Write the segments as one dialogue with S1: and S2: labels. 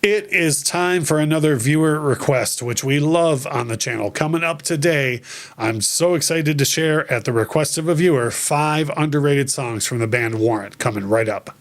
S1: It is time for another viewer request, which we love on the channel. Coming up today, I'm so excited to share at the request of a viewer 5 underrated songs from the band Warrant, coming right up.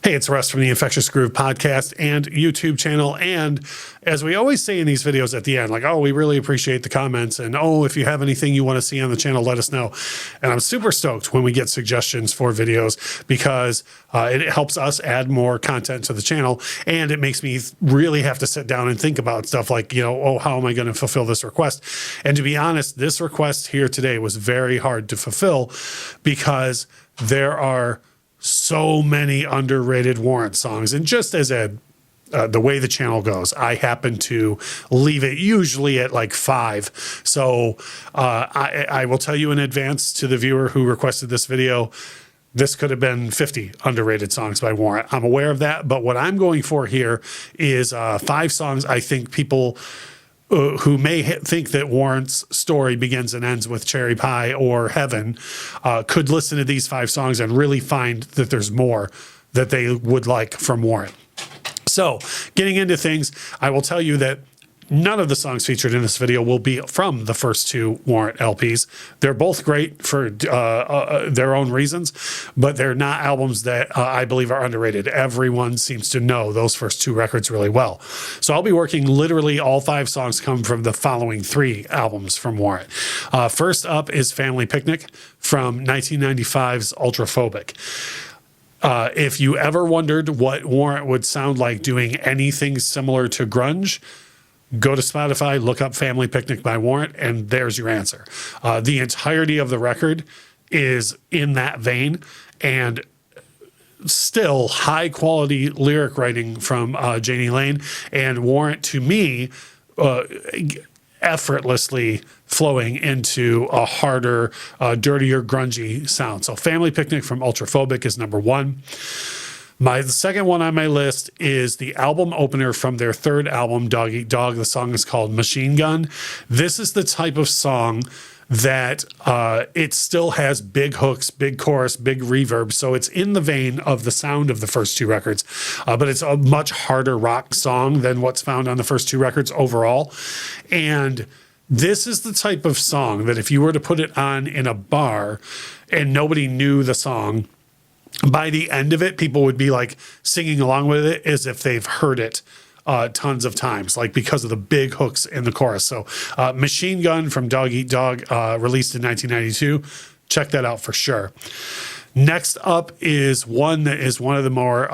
S1: Hey, it's Russ from the Infectious Groove podcast and YouTube channel. And as we always say in these videos at the end, like, oh, we really appreciate the comments. And oh, if you have anything you want to see on the channel, let us know. And I'm super stoked when we get suggestions for videos because it helps us add more content to the channel. And it makes me really have to sit down and think about stuff like, oh, how am I going to fulfill this request? And to be honest, this request here today was very hard to fulfill because there are so many underrated Warrant songs. And just as the way the channel goes, I happen to leave it usually at like 5. So I will tell you in advance to the viewer who requested this video, this could have been 50 underrated songs by Warrant. I'm aware of that. But what I'm going for here is 5 songs I think people who may think that Warrant's story begins and ends with Cherry Pie or Heaven could listen to these 5 songs and really find that there's more that they would like from Warrant. So getting into things, I will tell you that none of the songs featured in this video will be from the first 2 Warrant LPs. They're both great for their own reasons, but they're not albums that I believe are underrated. Everyone seems to know those first 2 records really well. So I'll be working literally all 5 songs come from the following 3 albums from Warrant. First up is Family Picnic from 1995's Ultraphobic. If you ever wondered what Warrant would sound like doing anything similar to grunge, go to Spotify, look up Family Picnic by Warrant, and there's your answer. The entirety of the record is in that vein, and still high quality lyric writing from Janie Lane, and Warrant, to me, effortlessly flowing into a harder, dirtier, grungy sound. So Family Picnic from Ultraphobic is number 1. The second one on my list is the album opener from their 3rd album, Dog Eat Dog. The song is called Machine Gun. This is the type of song that it still has big hooks, big chorus, big reverb. So it's in the vein of the sound of the first 2 records, but it's a much harder rock song than what's found on the first 2 records overall. And this is the type of song that if you were to put it on in a bar and nobody knew the song, by the end of it, people would be like singing along with it as if they've heard it tons of times, like because of the big hooks in the chorus. So Machine Gun from Dog Eat Dog, released in 1992. Check that out for sure. Next up is one that is one of the more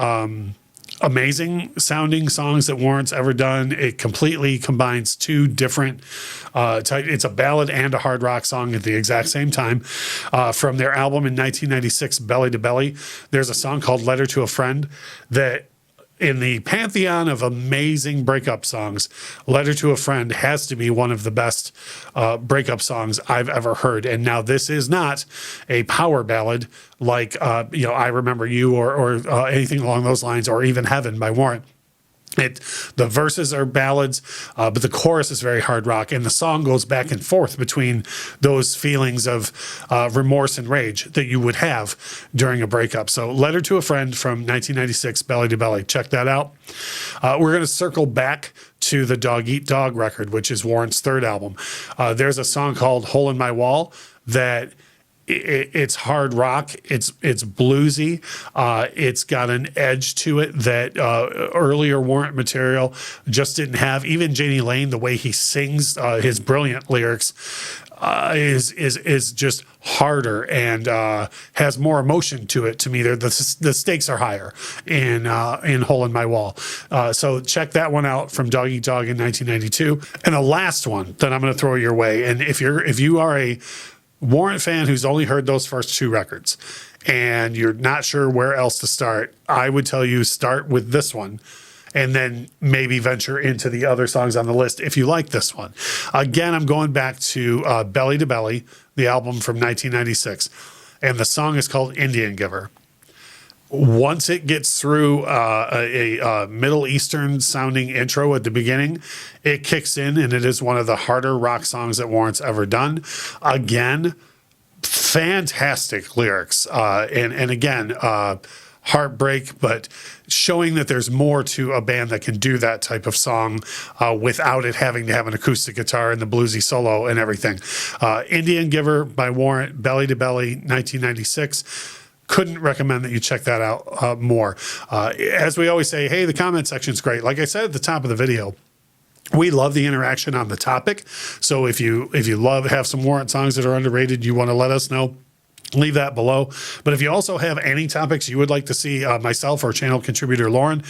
S1: amazing sounding songs that Warrant's ever done. It completely combines 2 different it's a ballad and a hard rock song at the exact same time. From their album in 1996, Belly to Belly, there's a song called Letter to a Friend that, in the pantheon of amazing breakup songs, Letter to a Friend has to be one of the best breakup songs I've ever heard. And now this is not a power ballad like, I Remember You or anything along those lines, or even Heaven by Warrant. The verses are ballads, but the chorus is very hard rock, and the song goes back and forth between those feelings of remorse and rage that you would have during a breakup. So Letter to a Friend from 1996, Belly to Belly. Check that out. We're going to circle back to the Dog Eat Dog record, which is Warrant's 3rd album. There's a song called Hole in My Wall that it's hard rock. It's bluesy. It's got an edge to it that earlier Warrant material just didn't have. Even Janie Lane, the way he sings his brilliant lyrics is just harder and has more emotion to it. To me, the stakes are higher in Hole in My Wall. So check that one out from Dog Eat Dog in 1992. And the last one that I'm going to throw your way, and if you are a Warrant fan who's only heard those first 2 records and you're not sure where else to start, I would tell you start with this one and then maybe venture into the other songs on the list if you like this one. Again, I'm going back to Belly to Belly, the album from 1996, and the song is called Indian Giver. Once it gets through a Middle Eastern sounding intro at the beginning, it kicks in, and it is one of the harder rock songs that Warrant's ever done. Again, fantastic lyrics. And again, heartbreak, but showing that there's more to a band that can do that type of song without it having to have an acoustic guitar and the bluesy solo and everything. Indian Giver by Warrant, Belly to Belly, 1996. Couldn't recommend that you check that out more. As we always say, hey, the comment section's great. Like I said at the top of the video, we love the interaction on the topic. So if you have some Warrant songs that are underrated, you want to let us know, leave that below. But if you also have any topics you would like to see myself or channel contributor Lauren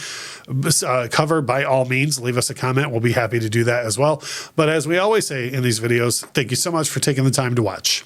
S1: cover, by all means, leave us a comment. We'll be happy to do that as well. But as we always say in these videos, thank you so much for taking the time to watch.